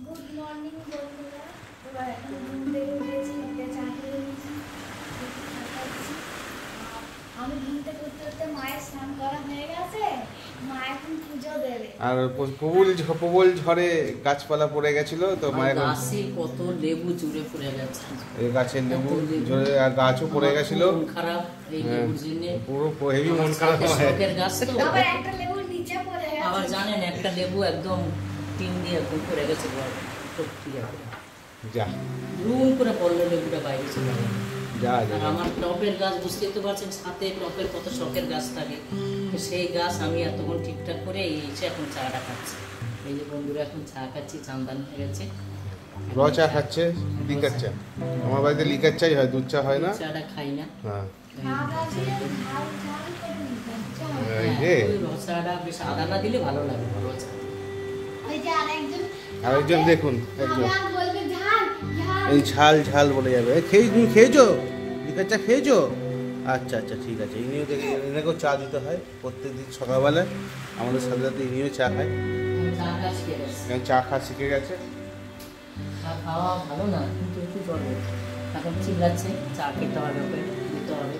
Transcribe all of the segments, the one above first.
Good morning বন্ধুরা। এবার এখন ঘুম থেকে উঠেছি, একটা চা খেয়ে নিয়েছি, আমি ঘুম থেকে উঠতে উঠতে মায়ের স্নান করা হয়ে গেছে, মা এখন পুজো দেবে। আর প্রবল ঝড়ে গাছপালা পড়ে গেছিল তো মায়ের গাছে কত লেবু জুড়ে পড়ে গেছে, এই গাছের লেবু ঝরে আর গাছও পড়ে গেছিল। খারাপ এই লেবুর জন্য পুরো হেভি মন খারাপ হয়। শখের গাছ তো, আবার একটা লেবু নিচে পড়ে গেছে। আবার জানেন একটা লেবু একদম টিন দিয়ে পড়ে গেছে, যা রুম করে পড়লো, লেবুটা বাইরে চলে গেল। আর আমার টপের গাছ বুঝতেই তো পারছেন, সাথে টপের কত শখের গাছ থাকে, তো সেই গাছ আমি এতক্ষণ ঠিকঠাক করে এসে এখন চাটা খাচ্ছি। এই যে বন্ধুরা এখন চা খাচ্ছি, চান্দান হয়ে গেছে। র চা খাচ্ছে, লিকার চা। আমার বাড়িতে লিকার চাই হয়, দুধ চা হয় না। চাটা খাই না। হ্যাঁ চাটা বেশ আদা না দিলে ভালো লাগে। আরেকজন দেখুন, একজন এই ঝাল ঝাল বলে যাবে। তুমি খেয়েছো লিকার চা খেয়েছো? আচ্ছা আচ্ছা ঠিক আছে। ইনিও দেখে এনাকেও চা দিতে হয় প্রত্যেকদিন সকালবেলায়, আমাদের সাথে সাথে ইনিও চা খায়। চা খাওয়া শিখে গেছে। খাওয়া ভালো না কিন্তু একটু চলবে, এখন চিল্লাচ্ছে চা খেতে হবে, ওকে দিতে হবে।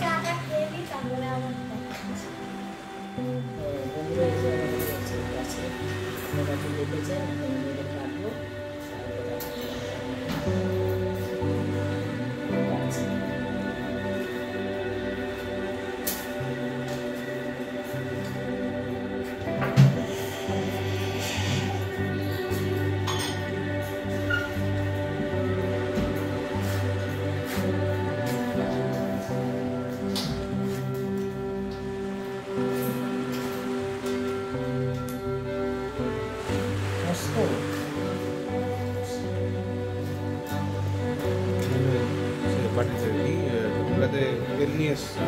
চাটা খেয়ে নিই, তারপরে আমার তেল নিয়ে এসছে।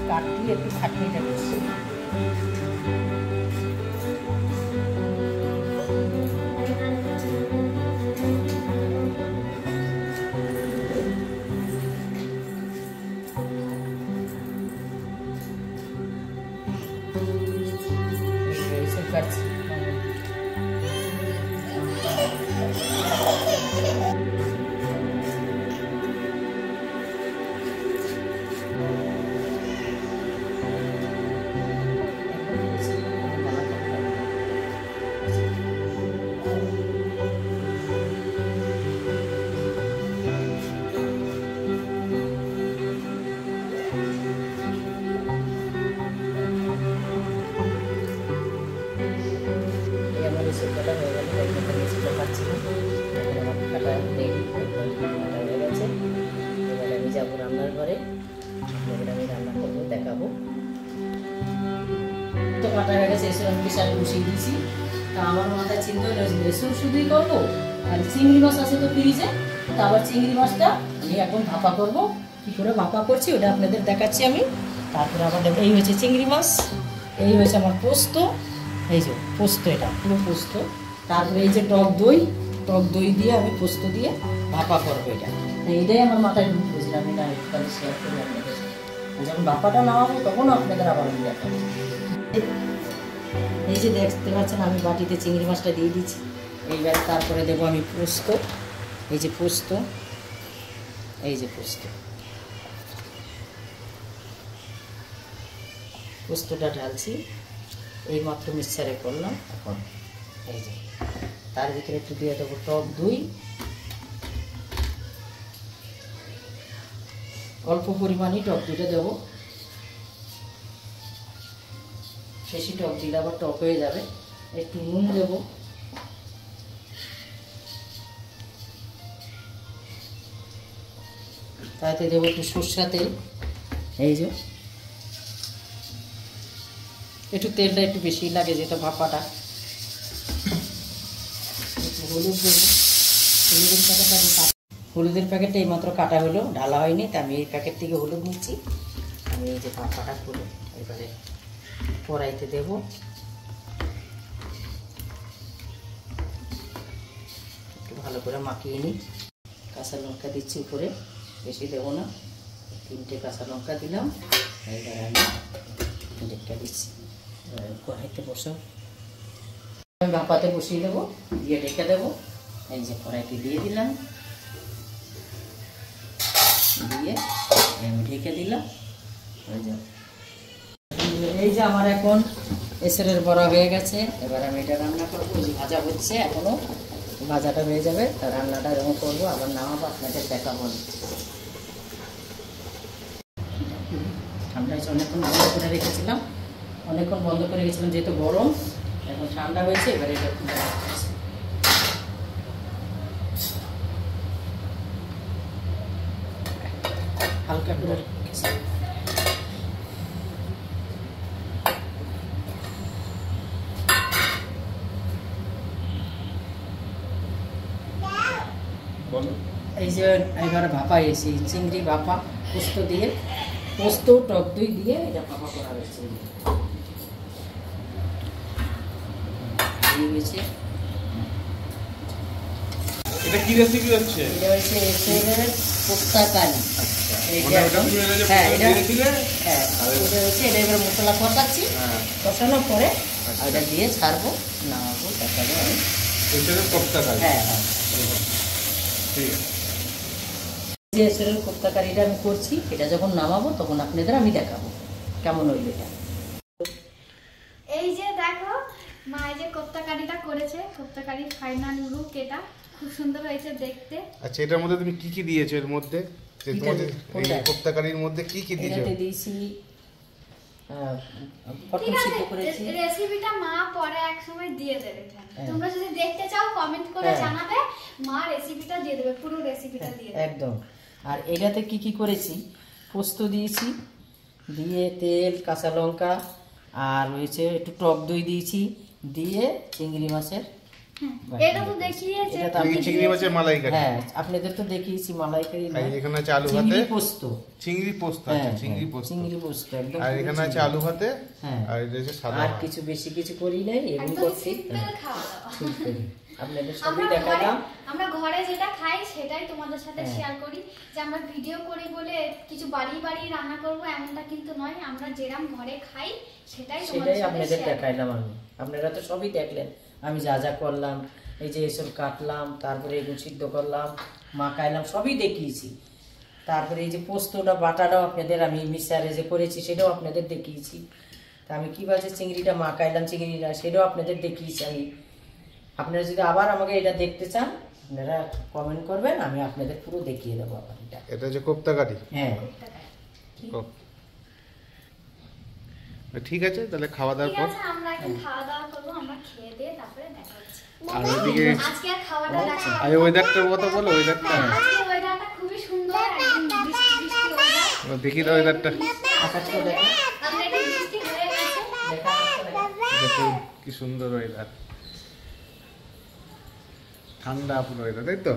কাটলি একটু খাটনিটা বেশি। যাবো রান্নার ঘরে, আমি রান্না করবো, দেখাবো। তো কাটা হয়ে গেছে, এসে আমি প্রেশারে বসিয়ে দিয়েছি। তা আমার মাথায় চিন্তা হলো এসব শুধুই করবো, আর চিংড়ি মাছ আছে তো ফ্রিজে, তা আবার চিংড়ি মাছটা আমি এখন ভাপা করবো। কী করে ভাপা করছি ওটা আপনাদের দেখাচ্ছি আমি। তারপরে আবার দেখো, এই হয়েছে চিংড়ি মাছ, এই হয়েছে আমার পোস্ত, এই যে পোস্ত, এটা পুরো পোস্ত। তারপরে এই যে টক দই দিয়ে আমি পোস্ত দিয়ে ভাপা করবো। এটাই আমার মাথায় বুঝলাম, এটা একটুখানি শেয়ার করি আপনাদের। যখন ভাপাটা নামাবো তখন আপনাদের আবার আমি দেখাবো। এই যে দেখতে পাচ্ছেন আমি বাটিতে চিংড়ি মাছটা দিয়ে দিচ্ছি। এইবার তারপরে দেবো আমি পোস্ত, এই যে পোস্ত, এই যে পোস্তটা ঢালছি, এই মাত্র মিক্সচারে করলাম। এখন এই যে তার ভিতরে একটু দিয়ে দেবো টক দই, অল্প পরিমাণে টক দইটা দেবো, বেশি টক দিলে আবার টক হয়ে যাবে। একটু নুন দেবো, তাতে দেবো একটু সরষের তেল, এই যে একটু তেলটা একটু বেশি লাগে যেটা ভাপাটা। একটু হলুদ দেবো, হলুদের প্যাকেটটা এইমাত্র কাটা হলো, ঢালা হয়নি, তা আমি এই প্যাকেট থেকে হলুদ নিচ্ছি। আমি এই যে ভাপাটা করে এবারে কড়াইতে দেব। একটু ভালো করে মাখিয়ে নিই। কাঁচা লঙ্কা দিচ্ছি উপরে, বেশি দেবো না, 3টে কাঁচা লঙ্কা দিলাম। এবারে আমি ঢেকে দিচ্ছি। কড়াইতে বসাও, আমি ভাপাতে বসিয়ে দেবো, দিয়ে ঢেকে দেবো। এই যে কড়াইতে দিয়ে দিলাম, দিয়ে আমি ঢেকে দিলাম। এই যে আমার এখন এসরের বড়া হয়ে গেছে। এবার আমি এটা রান্না করবো। ভাজা হচ্ছে, এখনো ভাজাটা হয়ে যাবে, তার রান্নাটা এরকম করবো, আবার নামাবো, আপনাদের দেখাবো। ঠান্ডা হয়েছে, অনেকক্ষণ বন্ধ করে রেখেছিলাম, যেহেতু গরম। এখন ঠান্ডা হয়েছে, এবারে এটা খুলে রাখতেছি। হালকা করে রেখেছি। এই যে এবার ভাপাইছি চিংড়ি ভাপা, পোস্ত দিয়ে, পোস্ত টক দই দিয়ে এটা ভাপা করা হয়েছে। এটা কি রেসিপি হচ্ছে? এটা হচ্ছে এসের কোপ্তা কারি। এটা এবার মশলা কষাচ্ছি, কষানোর পরে এটা দিয়ে ছাড়বো, নামাবো, দেখাবো। হ্যাঁ হ্যাঁ, ঠিক আছে। যে এসের কোপ্তা কারিটা আমি করছি, এটা যখন নামাবো তখন আপনাদের আমি দেখাবো কেমন হইল এটা। এই যে দেখো মা যে কোপ্তা কারিটা করেছে, কোপ্তা কারি ফাইনাল লুক এটা খুব সুন্দর হয়েছে দেখতে। আচ্ছা, এটার মধ্যে তুমি কি কি দিয়েছো? এর মধ্যে এই কোপ্তা কারির মধ্যে কি কি দিয়েছো? এটাতে দিয়েছি ঠিক আছে, রেসিপিটা মা পরে এক সময় দিয়ে দেবে। তোমরা যদি দেখতে চাও কমেন্ট করে জানাবে, মা রেসিপিটা দিয়ে দেবে, পুরো রেসিপিটা দিয়ে দেবে একদম। আর এটাতে কি কি করেছি, পোস্ত দিয়েছি, দিয়ে তেল, কাঁচা লঙ্কা, আর রয়েছে একটু টক দই দিয়েছি, দিয়ে চিংড়ি মাছের, এটা তো দেখিয়েছে চিংড়ি মাছের মালাইকারি। হ্যাঁ, আপনাদের তো দেখিয়েছি মালাইকারি। এখানে আছে আলু ভাতে, পোস্ত, চিংড়ি পোস্ত আছে, চিংড়ি পোস্ত একদম। আর এখানে আছে আলু ভাতে, হ্যাঁ, আর এটা আছে সাদা। আর কিছু বেশি কিছু করি নাই, এমনি করছি। সিম্পল খাওয়া দাওয়া। আপনাদের সবই দেখালাম। আমরা ঘরে যেটা খাই সেটাই তোমাদের সাথে শেয়ার করি। যে আমরা ভিডিও করি বলে কিছু বাড়ি রান্না করব এমনটা কিন্তু নয়। আমরা যেরকম ঘরে খাই সেটাই আপনাদের দেখাইলাম আমি। আপনারা তো সবই দেখলেন আমি যা যা করলাম। এই যে এসব কাটলাম, তারপরে এগুলো সিদ্ধ করলাম, মাখাইলাম, সবই দেখিয়েছি। তারপরে এই যে পোস্তটা বাটাটাও আপনাদের আমি মিক্সারে যে করেছি সেটাও আপনাদের দেখিয়েছি। তা আমি কীভাবে চিংড়িটা মাখাইলাম, চিংড়িটা সেটাও আপনাদের দেখিয়েছি আমি। আপনারা যদি আবার আমাকে এটা দেখতে চান, আপনারা কমেন্ট করবেন, আমি আপনাদের পুরো দেখিয়ে দেবো আবার। এটা যে কোপ্তা কারি। হ্যাঁ, ঠিক আছে, তাহলে খাওয়া দাওয়ার পর আমরা এখন খাওয়া দাওয়া করব। আমরা খেয়ে দিয়ে তারপরে দেখা হচ্ছে। আর ওইদিকে আজকে খাওয়াটা দেখা। আর ওয়েদারটার কথা বলো। ওয়েদারটা আজকে ওয়েদারটা খুবই সুন্দর, একদম বৃষ্টি ওয়েদার। দেখি দাও ওয়েদারটা। আকাশটা দেখো, অলরেডি বৃষ্টি হয়ে গেছে। দেখো কি সুন্দর ওয়েদার, ঠান্ডা পুরো ওয়েদার, তাই তো?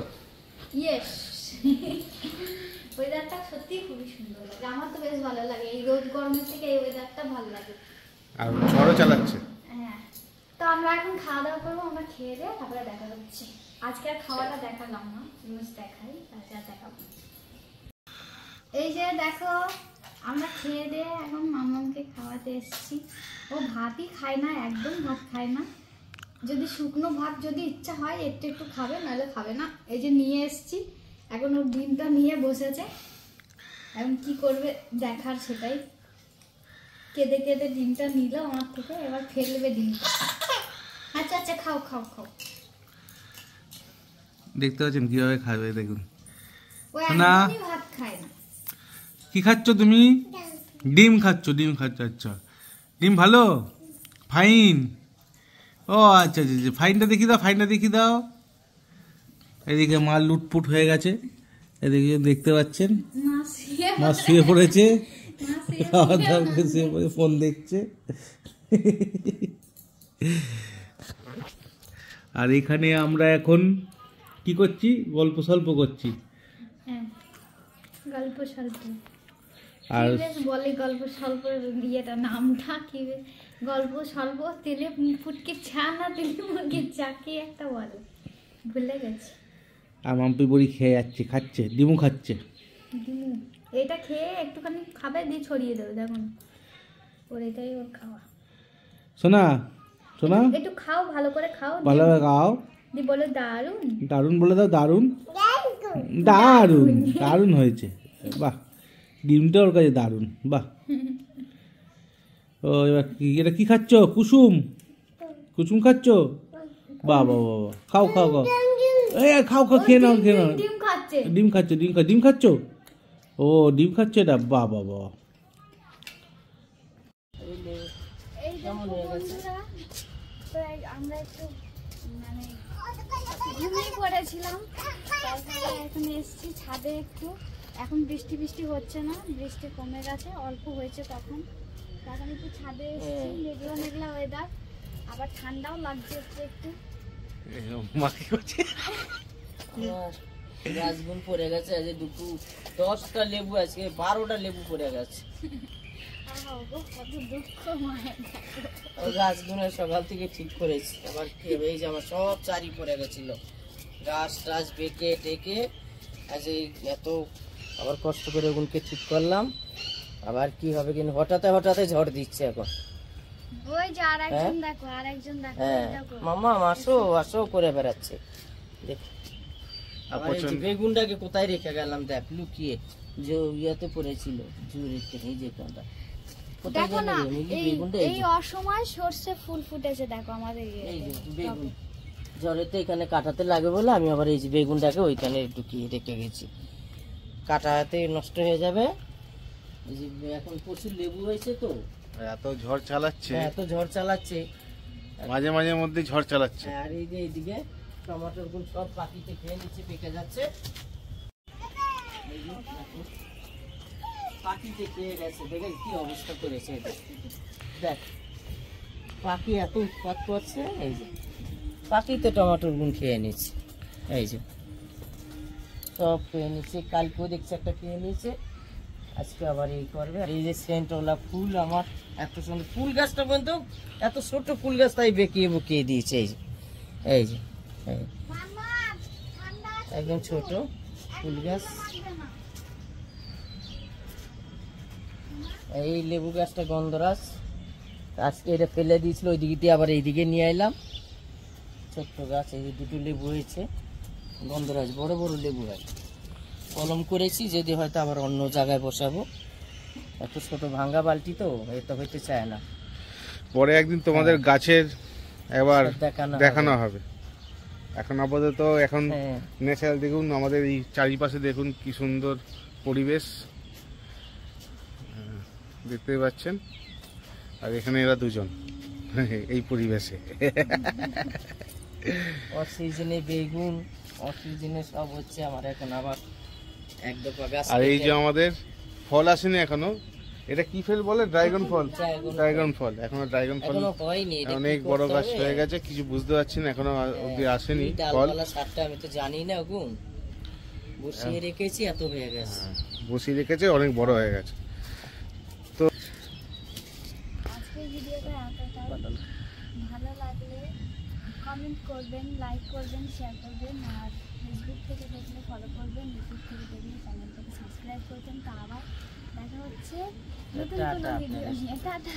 ইয়েস, ওয়েদারটা সত্যি খুবই সুন্দর লাগে। আমার তো বেশ ভালো লাগে, এই রোদ গরমের থেকে এই ওয়েদারটা ভালো লাগে। আর ঝড়ও চালাচ্ছে। হ্যাঁ, তো আমরা এখন খাওয়া দাওয়া করবো। আমরা খেয়ে দিয়ে তারপরে দেখা হচ্ছে। আজকে আর খাওয়াটা দেখালাম না, রোজ দেখাই, আজকে আর দেখাবো। এই যে দেখো আমরা খেয়ে দিয়ে এখন মামাকে খাওয়াতে এসেছি। ও ভাতই খায় না, একদম ভাত খায় না। যদি শুকনো ভাত যদি ইচ্ছা হয় একটু একটু খাবে, নাহলে খাবে না। এই যে নিয়ে এসেছি, এখন ওর ডিমটা নিয়ে বসেছে। এখন কি করবে দেখার, সেটাই। কেঁদে কেঁদে ডিমটা নিল আমার থেকে, এবার ফেলবে ডিমটা। আচ্ছা আচ্ছা, খাও খাও খাও। দেখতে পাচ্ছেন কিভাবে খাবে, দেখুন। ও একদমই ভাত খায় না। কি খাচ্ছ তুমি? ডিম খাচ্ছ, ডিম খাচ্ছ। আচ্ছা, ডিম ভালো, ফাইন। ও আচ্ছা আচ্ছা, ফাইনটা দেখি দাও, ফাইনটা দেখি দাও। এদিকে মা লুটপুট হয়ে গেছে, এদিকে দেখতে পাচ্ছেন মা শুয়ে পড়েছে, খাওয়া দাওয়া করে শুয়ে পড়ে ফোন দেখছে। আর এখানে আমরা এখন কি করছি, গল্প সল্প করছি। গল্প সল্প আর বেশ বলে গল্প স্বল্প ইয়েটা নামটা কি গল্প স্বল্প তেলে ফুটকে চা না তেলে মুরগির চা কি একটা বলে ভুলে গেছি। আর মাম্পি বড়ি খেয়ে যাচ্ছে, খাচ্ছে, ডিমু খাচ্ছে। ডিমু এটা খেয়ে একটুখানি খাবে দিয়ে ছড়িয়ে দেবে, দেখুন ওর এটাই ওর খাওয়া। শোনা শোনা একটু খাও, ভালো করে খাও, ভালোভাবে খাও। দি বলে দারুন দারুণ বলে দাও, দারুণ দারুণ দারুণ হয়েছে, বাহ। ডিমটা ওর কাছে দারুণ, বাহ। ও এবার এটা কি খাচ্ছ? কুসুম, কুসুম খাচ্ছ? বাহ বাহ বাহ, খাও খাও খাও, এই খাও খাও, খেয়ে নাও খেয়ে নাও। ডিম খাচ্ছে, ডিম খাচ্ছে, ডিম খাচ্ছ? ও ডিম খাচ্ছে এটা, বাহ বাহ বাহ। এই দেখো বন্ধুরা, তো আমরা একটু মানে ঘুমিয়ে পড়েছিলাম, তারপরে এখন এসেছি ছাদে একটু। এখন বৃষ্টি বৃষ্টি হচ্ছে না, বৃষ্টি কমে গেছে, অল্প হয়েছে তখন একটু ছাদে এসেছি। মেঘলা মেঘলা ওয়েদার, আবার ঠান্ডাও লাগছে একটু একটু। মাকে করছে গাছগুন পড়ে গেছে, আজ দুপুর 10টা লেবু, আজকে 12টা লেবু পড়ে গেছে। কত দুঃখ মায়ের। ওই গাছগুলো সকাল থেকে ঠিক করেছি, আবার কি হবে, এই যে আমার সব চারি পড়ে গেছিল, গাছ টাছ বেঁকে টেকে আজ এই এত আবার কষ্ট করে ওগুলোকে ঠিক করলাম। আবার কি হবে, কিন্তু হঠাৎ হঠাৎ ঝড় দিচ্ছে এখন। ওই যে আরেকজন দেখো, আরেকজন দেখো, হ্যাঁ দেখো মামা আসো আসো করে বেড়াচ্ছে। দেখ আবার এই যে বেগুনটাকে কোথায় রেখে গেলাম, দেখ লুকিয়ে, যে ইয়াতে পড়েছিল জুড়িতে, এই যে কোনটা কোথায় দেখো না, গেল মিলি এই বেগুনটা, এই অসময় সর্ষে ফুল ফুটেছে দেখো আমাদের এই যে বেগুন ঝড়েতে এখানে কাটাতে লাগে বলে আমি আবার এই যে বেগুনটাকে ওইখানে ঢুকিয়ে রেখে গেছি, কাটাতে নষ্ট হয়ে যাবে। এই যে এখন প্রচুর লেবু হয়েছে তো, এত ঝড় চালাচ্ছে, এত ঝড় চালাচ্ছে, মাঝে মাঝে মধ্যে ঝড় চালাচ্ছে। আর এই যে এইদিকে টমেটোর গুলো সব পাখিতে খেয়ে নিচ্ছে, পেকে যাচ্ছে, এই যে দেখো, পাখিতে খেয়ে গেছে, দেখে কি অবস্থা করেছে এটা। দেখ পাখি এত উৎপাত করছে, এই যে পাখিতে টমেটোর গুণ খেয়ে নিচ্ছে, এই যে সব খেয়ে নিচ্ছে, কালকেও দেখছি একটা খেয়ে নিয়েছে, আজকে আবার এই করবে। আর এই যে সেন্টওয়ালা ফুল, আমার এত সুন্দর ফুল গাছটা পর্যন্ত, এত ছোট ফুল গাছ তাই বেঁকিয়ে বুকিয়ে দিয়েছে, এই যে এই যে একদম ছোট ফুল গাছ। এই লেবু গাছটা গন্ধরাজ, আজকে এটা ফেলে দিয়েছিল, ওই দিকে দিয়ে আবার এইদিকে নিয়ে এলাম, ছোট্ট গাছ। এই যে দুটো লেবু হয়েছে গন্ধরাজ, বড় বড় লেবু হয়, কলম করেছি, যদি হয়তো আবার অন্য জায়গায় বসাবো, এত ছোট ভাঙ্গা বালতি তো এটা হইতে চায় না। পরে একদিন তোমাদের গাছের এবার দেখানো দেখানো হবে। এখন আপাতত এখন হ্যাঁ। ন্যাচারাল দেখুন, আমাদের এই চারিপাশে দেখুন কি সুন্দর পরিবেশ দেখতে পাচ্ছেন। আর এখানে এরা দুজন এই পরিবেশে অসিজনে বেগুন, অসিজনে সব হচ্ছে আমার এখন আবার এক দফা গাছ। আর এই যে আমাদের ফল আসেনি এখনো, এটা কি ফল বলে? ড্রাগন ফল। ড্রাগন ফল এখনো, ড্রাগন ফল এখনো হয়নি, এটা অনেক কি বড় করতে গাছ হবে? হয়ে গেছে, কিছু বুঝতে পারছি না এখনো অবধি আসেনি এই ফল। ডালপালা সারটা আমি তো জানি না, ওগুন বসিয়ে রেখেছি, এত হয়ে গেছে। বসিয়ে রেখেছে, অনেক বড় হয়ে গেছে। তো আজকের ভিডিওটা এতটাই, ভালো লাগলে কমেন্ট করবেন, লাইক করবেন, শেয়ার করবেন, আর ফেসবুক থেকে দেখলে ফলো করবেন, ইউটিউব থেকে দেখলে চ্যানেলটাকে সাবস্ক্রাইব করবেন। তো আবার দেখা হচ্ছে নতুন কোনো ভিডিও নিয়ে, টাটা।